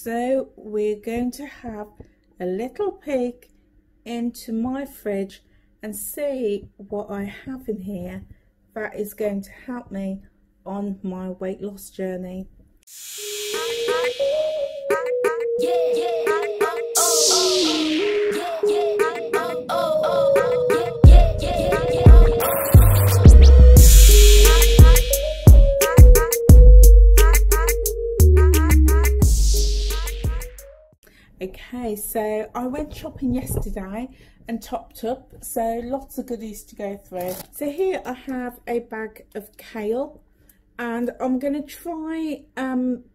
So we're going to have a little peek into my fridge and see what I have in here that is going to help me on my weight loss journey. Okay, so I went shopping yesterday and topped up, so lots of goodies to go through. So here I have a bag of kale, and I'm going to try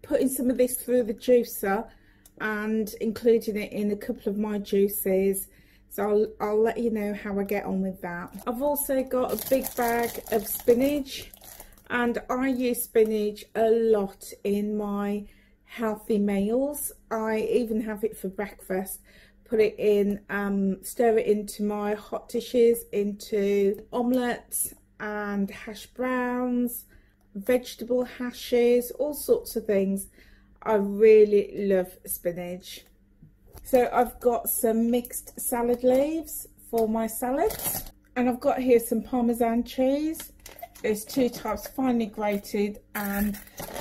putting some of this through the juicer and including it in a couple of my juices. So I'll let you know how I get on with that. I've also got a big bag of spinach, and I use spinach a lot in my healthy meals. I even have it for breakfast, put it in, stir it into my hot dishes, into omelettes and hash browns, vegetable hashes, all sorts of things. I really love spinach. So I've got some mixed salad leaves for my salads, and I've got here some Parmesan cheese. There's two types, finely grated, and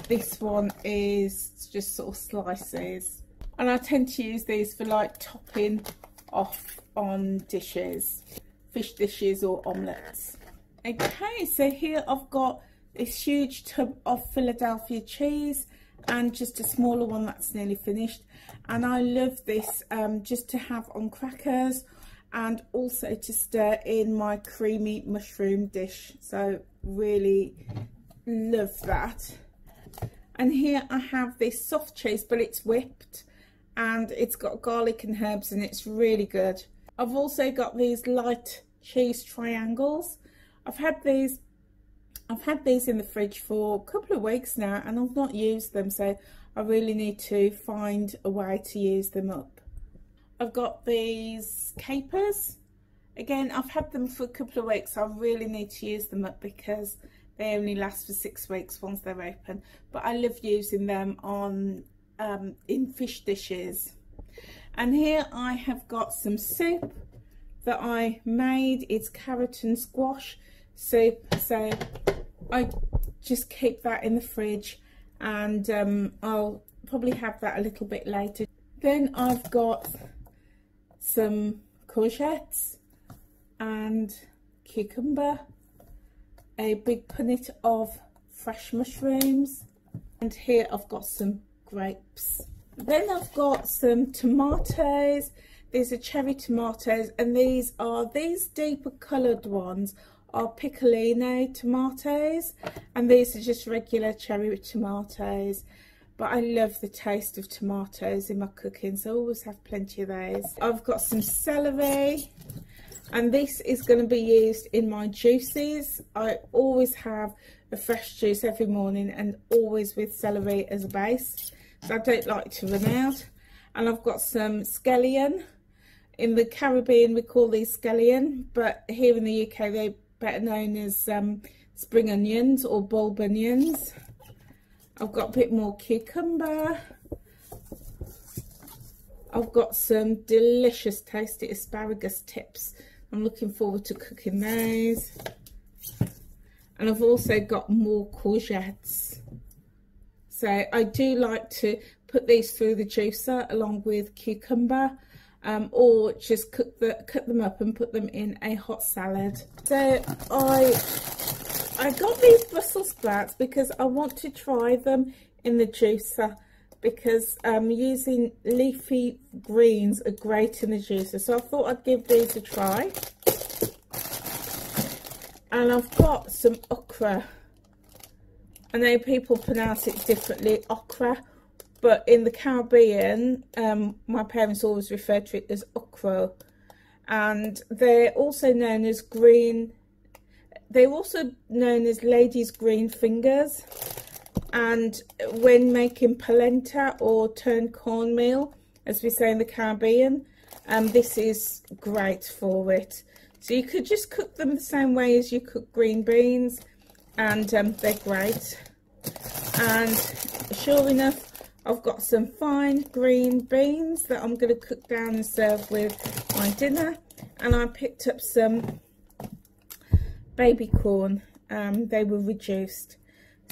this one is just sort of slices. And I tend to use these for like topping off on dishes, fish dishes or omelettes. Okay, so here I've got this huge tub of Philadelphia cheese and just a smaller one that's nearly finished. And I love this just to have on crackers and also to stir in my creamy mushroom dish. So really love that. And here I have this soft cheese, but it's whipped and it's got garlic and herbs and it's really good. I've also got these light cheese triangles. I've had these in the fridge for a couple of weeks now and I've not used them, so I really need to find a way to use them up. I've got these capers. Again, I've had them for a couple of weeks. I really need to use them up because they only last for 6 weeks once they're open. But I love using them on in fish dishes. And here I have got some soup that I made. It's carrot and squash soup. So I just keep that in the fridge, and I'll probably have that a little bit later. Then I've got some courgettes and cucumber, a big punnet of fresh mushrooms, and here I've got some grapes. Then I've got some tomatoes. These are cherry tomatoes, and these deeper coloured ones are piccolino tomatoes, and these are just regular cherry tomatoes. But I love the taste of tomatoes in my cooking, so I always have plenty of those. I've got some celery, and this is going to be used in my juices. I always have a fresh juice every morning, and always with celery as a base, so I don't like to run out. And I've got some scallion. In the Caribbean we call these scallion, but here in the UK they're better known as spring onions or bulb onions. I've got a bit more cucumber. I've got some delicious tasty asparagus tips. I'm looking forward to cooking those. And I've also got more courgettes. So I do like to put these through the juicer along with cucumber, or just cut them up and put them in a hot salad. So I got these Brussels sprouts because I want to try them in the juicer, because using leafy greens are great in the juicer. So I thought I'd give these a try. And I've got some okra. I know people pronounce it differently, okra, but in the Caribbean, my parents always refer to it as okra. And they're also known as green. They're also known as ladies' green fingers, and when making polenta or turned cornmeal, as we say in the Caribbean, this is great for it. So you could just cook them the same way as you cook green beans, and they're great. And sure enough, I've got some fine green beans that I'm going to cook down and serve with my dinner. And I picked up some baby corn. They were reduced.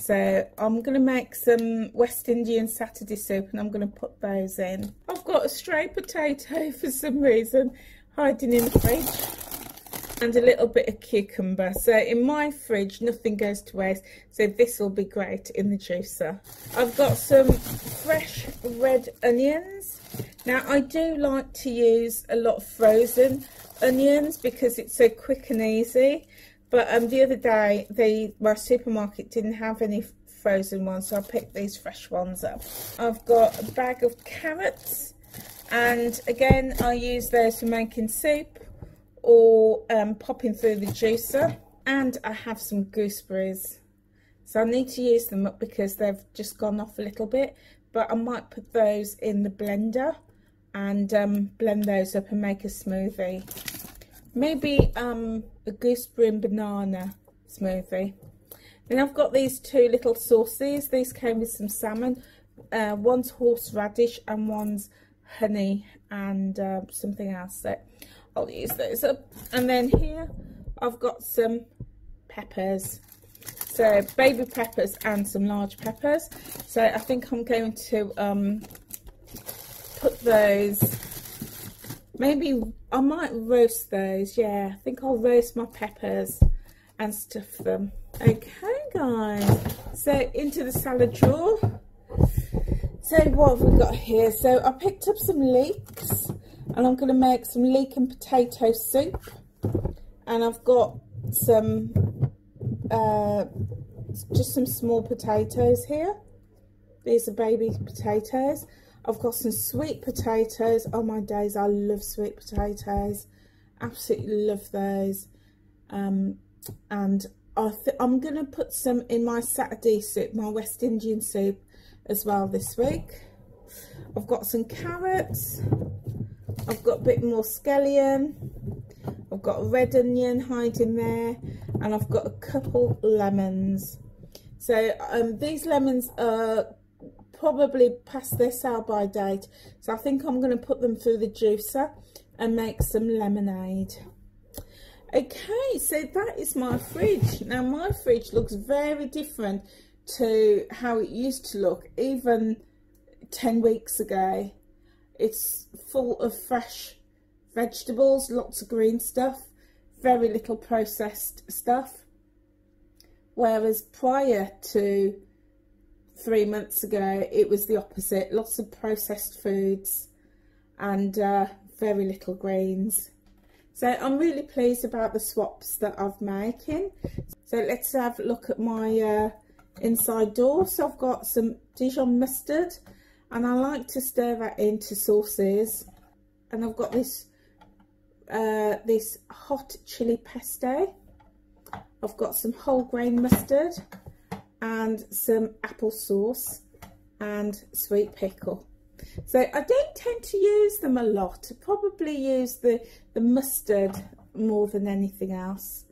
So I'm going to make some West Indian Saturday soup and I'm going to put those in. I've got a stray potato for some reason hiding in the fridge and a little bit of cucumber. So in my fridge nothing goes to waste, so this will be great in the juicer. I've got some fresh red onions. Now I do like to use a lot of frozen onions because it's so quick and easy. But the other day, my supermarket didn't have any frozen ones, so I picked these fresh ones up. I've got a bag of carrots, and again, I use those for making soup or popping through the juicer. And I have some gooseberries, so I need to use them up because they've just gone off a little bit. But I might put those in the blender and blend those up and make a smoothie. Maybe a gooseberry and banana smoothie. Then I've got these two little sauces. These came with some salmon. One's horseradish and one's honey and something else. So I'll use those up. And then here I've got some peppers. So baby peppers and some large peppers. So I think I'm going to put those. Maybe I might roast those. Yeah, I think I'll roast my peppers and stuff them. Okay guys, so into the salad drawer. So what have we got here? So I picked up some leeks and I'm going to make some leek and potato soup. And I've got some just some small potatoes here. These are baby potatoes. I've got some sweet potatoes. Oh my days, I love sweet potatoes. Absolutely love those. And I'm going to put some in my Saturday soup, my West Indian soup as well this week. I've got some carrots. I've got a bit more scallion. I've got a red onion hiding there. And I've got a couple lemons. So these lemons are probably past their sell-by date, so I think I'm going to put them through the juicer and make some lemonade. Okay, so that is my fridge. Now my fridge looks very different to how it used to look even 10 weeks ago. It's full of fresh vegetables, lots of green stuff, very little processed stuff, whereas prior to 3 months ago it was the opposite. Lots of processed foods and very little greens. So I'm really pleased about the swaps that I've making. So let's have a look at my inside door. So I've got some Dijon mustard and I like to stir that into sauces. And I've got this this hot chili pesto. I've got some whole grain mustard and some applesauce and sweet pickle. So I don't tend to use them a lot. I probably use the mustard more than anything else.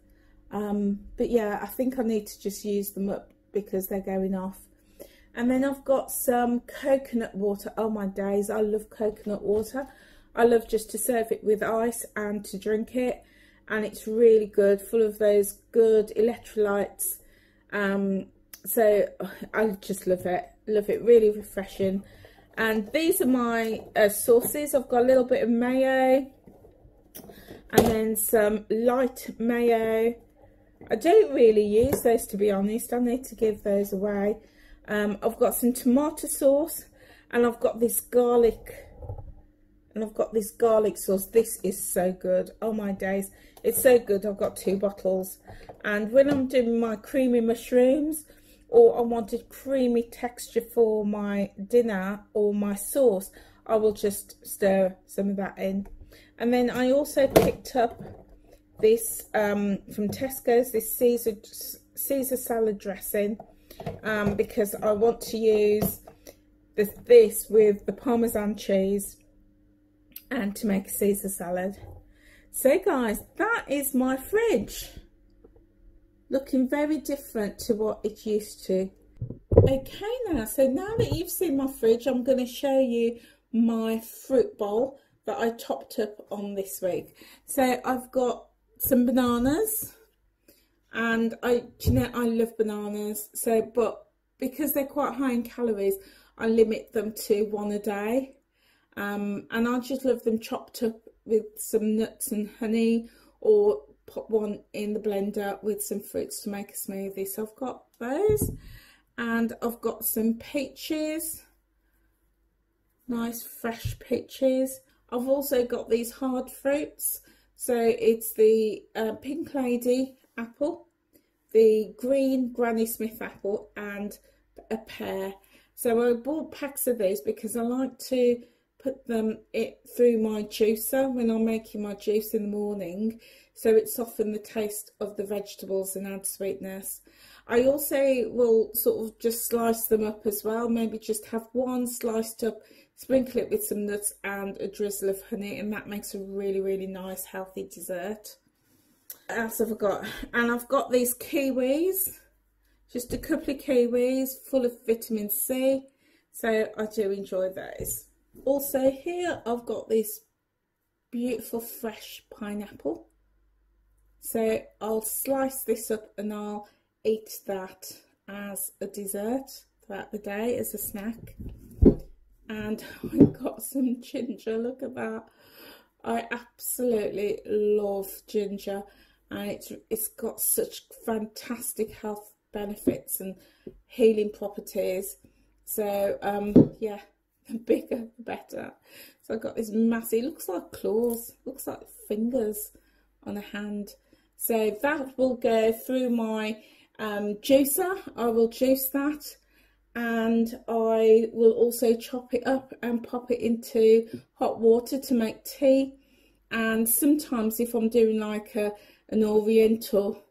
But yeah, I think I need to just use them up because they're going off. And then I've got some coconut water. Oh my days, I love coconut water. I love just to serve it with ice and to drink it. And it's really good, full of those good electrolytes. So I just love it, really refreshing. And these are my sauces. I've got a little bit of mayo and then some light mayo. I don't really use those, to be honest. I need to give those away. I've got some tomato sauce and I've got this garlic sauce. This is so good. Oh my days, it's so good. I've got 2 bottles. And when I'm doing my creamy mushrooms, or I wanted creamy texture for my dinner or my sauce, I will just stir some of that in. And then I also picked up this from Tesco's, this Caesar salad dressing, because I want to use this with the Parmesan cheese and to make a Caesar salad. So guys, that is my fridge. Looking very different to what it used to. Okay now, so now that you've seen my fridge, I'm going to show you my fruit bowl that I topped up on this week. So I've got some bananas, and I love bananas, so but because they're quite high in calories, I limit them to one a day. And I just love them chopped up with some nuts and honey, or pop one in the blender with some fruits to make a smoothie. So I've got those, and I've got some peaches, nice fresh peaches. I've also got these hard fruits, so it's the pink lady apple, the green Granny Smith apple, and a pear. So I bought packs of these because I like to put them through my juicer when I'm making my juice in the morning, so it softens the taste of the vegetables and add sweetness. I also will sort of just slice them up as well, maybe just have one sliced up, sprinkle it with some nuts and a drizzle of honey, and that makes a really nice healthy dessert. What else have I got? And I've got these kiwis, just a couple of kiwis full of vitamin C, so I do enjoy those. Also here I've got this beautiful fresh pineapple, so I'll slice this up and I'll eat that as a dessert throughout the day as a snack. And I've got some ginger, look at that. I absolutely love ginger, and it's got such fantastic health benefits and healing properties. So yeah, the bigger the better. So I've got this massive, looks like claws, looks like fingers on a hand. So that will go through my juicer. I will juice that, and I will also chop it up and pop it into hot water to make tea. And sometimes if I'm doing like an oriental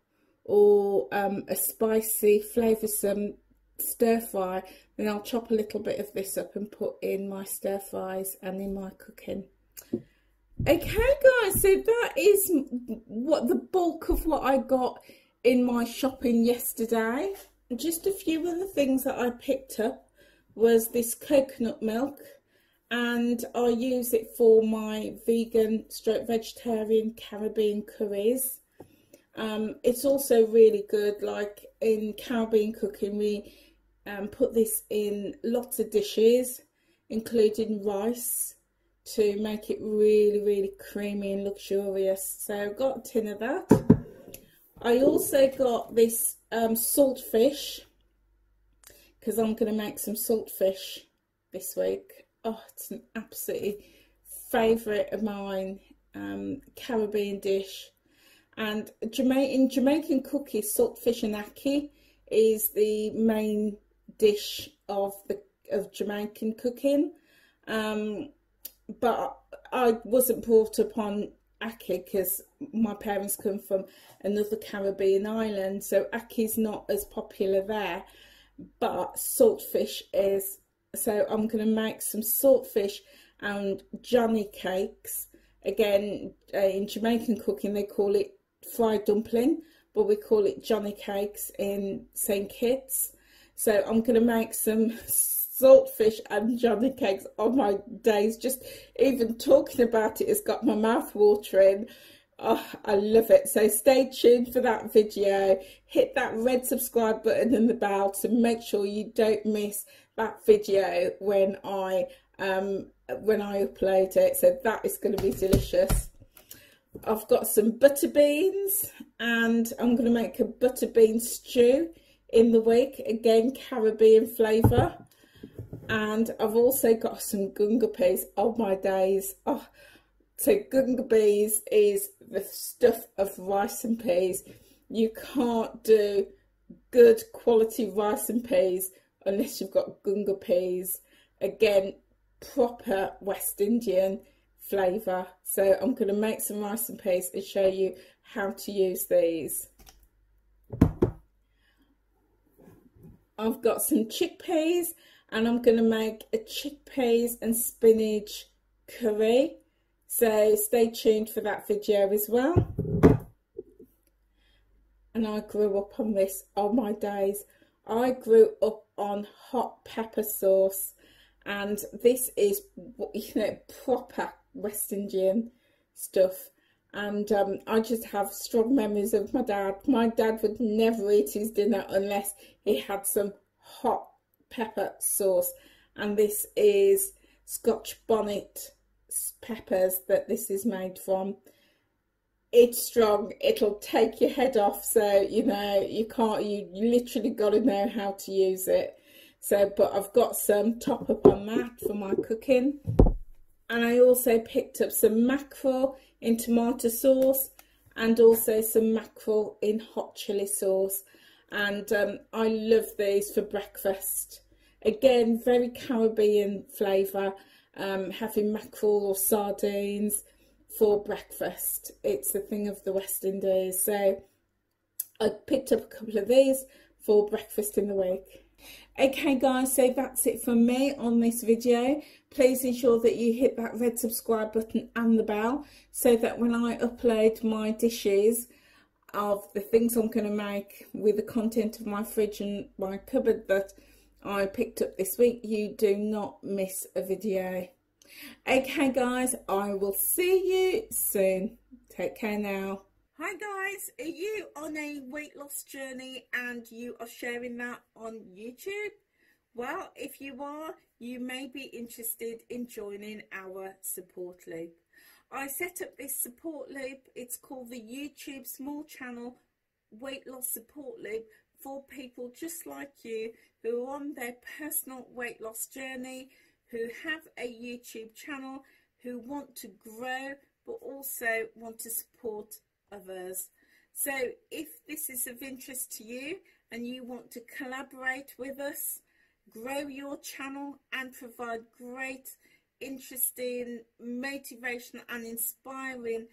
or a spicy flavoursome stir fry, then I'll chop a little bit of this up and put in my stir fries and in my cooking. Okay guys, so that is what the bulk of what I got in my shopping yesterday. Just a few other things that I picked up was this coconut milk, and I use it for my vegan stroke vegetarian Caribbean curries. It's also really good, like in Caribbean cooking we put this in lots of dishes, including rice, to make it really creamy and luxurious. So I've got a tin of that. I also got this salt fish, because I'm going to make some salt fish this week. Oh, it's an absolutely favourite of mine Caribbean dish. And in Jamaican cookies, saltfish and ackee is the main dish of Jamaican cooking. But I wasn't brought up on ackee because my parents come from another Caribbean island, so ackee is not as popular there, but saltfish is. So I'm going to make some saltfish and Johnny cakes. Again, in Jamaican cooking they call it fried dumpling, but we call it Johnny cakes in St. Kitts. So I'm going to make some saltfish and Johnny cakes. Oh my days, just even talking about it has got my mouth watering. Oh, I love it. So stay tuned for that video. Hit that red subscribe button and the bell to make sure you don't miss that video when I upload it. So that is going to be delicious. I've got some butter beans, and I'm going to make a butter bean stew in the week, again Caribbean flavour. And I've also got some gunga peas. Oh my days. Oh, so gunga peas is the stuff of rice and peas. You can't do good quality rice and peas unless you've got gunga peas. Again, proper West Indian flavour. So I'm going to make some rice and peas and show you how to use these. I've got some chickpeas, and I'm going to make a chickpeas and spinach curry. So stay tuned for that video as well. And I grew up on this. Oh my days, I grew up on hot pepper sauce, and this is, you know, proper West Indian stuff. And I just have strong memories of my dad. My dad would never eat his dinner unless he had some hot pepper sauce. And this is Scotch bonnet peppers that this is made from. It's strong, it'll take your head off, so you know, you literally got to know how to use it. So, but I've got some top up on that for my cooking. And I also picked up some mackerel in tomato sauce and also some mackerel in hot chili sauce. And I love these for breakfast. Again, very Caribbean flavour, having mackerel or sardines for breakfast. It's the thing of the West Indies. So I picked up a couple of these for breakfast in the week. Okay guys, so that's it from me on this video. Please ensure that you hit that red subscribe button and the bell so that when I upload my dishes of the things I'm going to make with the content of my fridge and my cupboard that I picked up this week, you do not miss a video. Okay guys, I will see you soon. Take care now. Hi guys, are you on a weight loss journey and you are sharing that on YouTube? Well, if you are, you may be interested in joining our support loop. I set up this support loop. It's called the YouTube small channel weight loss support loop for people just like you who are on their personal weight loss journey, who have a YouTube channel, who want to grow but also want to support others. So if this is of interest to you and you want to collaborate with us, grow your channel and provide great, interesting, motivational and inspiring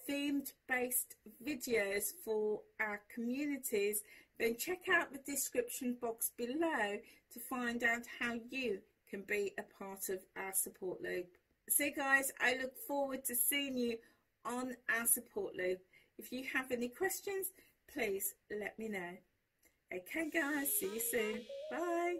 themed based videos for our communities, then check out the description box below to find out how you can be a part of our support loop. So guys, I look forward to seeing you on our support loop. If you have any questions, please let me know. Okay guys, see you soon. Bye.